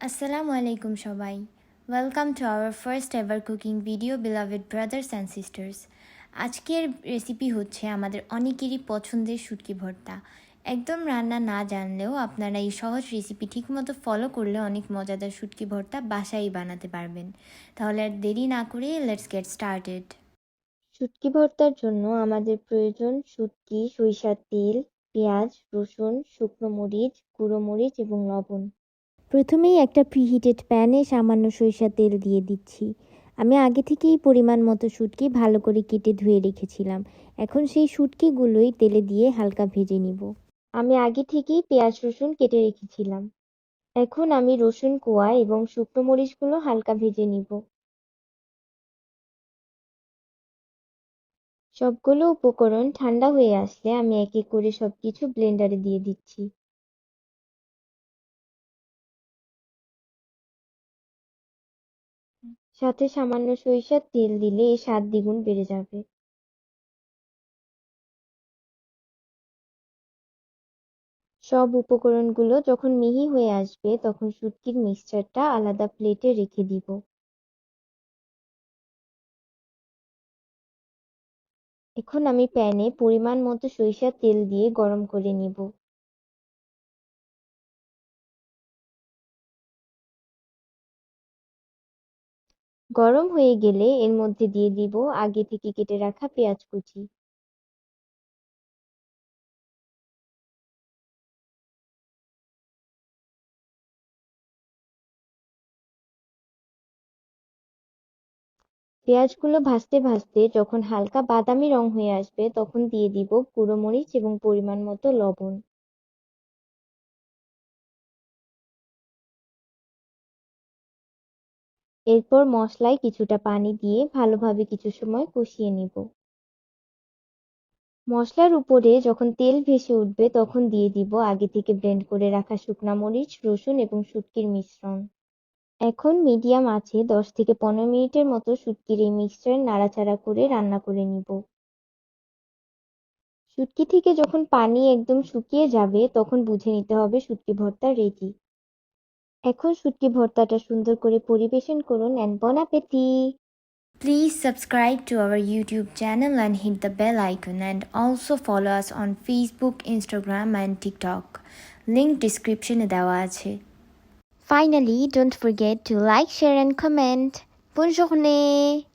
Assalamu alaikum সবাই। Welcome to our first ever cooking video beloved brothers and sisters. আজকের recipe হচ্ছে আমাদের অনেকেরই পছন্দের শুটকি ভর্তা। একদম রান্না না জানলেও আপনারা এই সহজ রেসিপি ঠিকমতো ফলো করলে অনেক মজাদার শুটকি ভর্তা বাসায় বানাতে পারবেন। তাহলে আর দেরি না করে লেটস গেট স্টার্টেড। শুটকি ভর্তার জন্য আমাদের প্রয়োজন শুটকি, সরিষার তেল, পেঁয়াজ, রসুন, শুকনো মরিচ, গুঁড়ো মরিচ এবং লবণ। প্রথমেই একটা প্রিহিটেড প্যানে সামান্য সরিষার তেল দিয়ে দিচ্ছি। আমি আগে থেকেই পরিমাণ মতো শুটকি ভালো করে কেটে ধুয়ে রেখেছিলাম। এখন সেই শুটকিগুলোই তেলে দিয়ে হালকা ভেজে নিব। আমি আগে থেকেই পেঁয়াজ রসুন কেটে রেখেছিলাম। এখন আমি রসুন কোয়া এবং শুকনো মরিচগুলো হালকা ভেজে নিব। সবগুলো উপকরণ ঠান্ডা হয়ে আসলে আমি এক এক করে সবকিছু ব্লেন্ডারে দিয়ে দিচ্ছি। সাথে সামান্য সরিষার তেল দিলে এর স্বাদ দ্বিগুণ বেড়ে যাবে। সব উপকরণগুলো যখন মিহি হয়ে আসবে তখন শুটকির মিক্সচারটা আলাদা প্লেটে রেখে দিব। এখন আমি প্যানে পরিমাণ মতো সরিষার তেল দিয়ে গরম করে নিব। গরম হয়ে গেলে এর মধ্যে দিয়ে দিব আগে থেকে কেটে রাখা পেঁয়াজ কুচি। পেঁয়াজগুলো ভাজতে ভাজতে যখন হালকা বাদামি রং হয়ে আসবে তখন দিয়ে দিব গুঁড়ো মরিচ এবং পরিমাণ মতো লবণ। এরপর মশলায় কিছুটা পানি দিয়ে ভালোভাবে কিছু সময় কষিয়ে নিব। মশলার উপরে যখন তেল ভেসে উঠবে তখন দিয়ে দিব আগে থেকে ব্লেন্ড করে রাখা শুকনা মরিচ, রসুন এবং শুটকির মিশ্রণ। এখন মিডিয়াম আঁচে 10 থেকে 15 মিনিটের মতো শুটকির এই মিক্সচার নাড়াচাড়া করে রান্না করে নিব। শুটকি থেকে যখন পানি একদম শুকিয়ে যাবে তখন বুঝে নিতে হবে শুটকি ভর্তা রেডি। এখন শুটকি ভর্তাটা সুন্দর করে পরিবেশন করুন and bon appétit! Please subscribe to our YouTube channel and hit the bell icon, and also follow us on Facebook, Instagram and TikTok. Link description এ দেওয়া আছে। Finally, don't forget to like, share and comment. Bonne journée!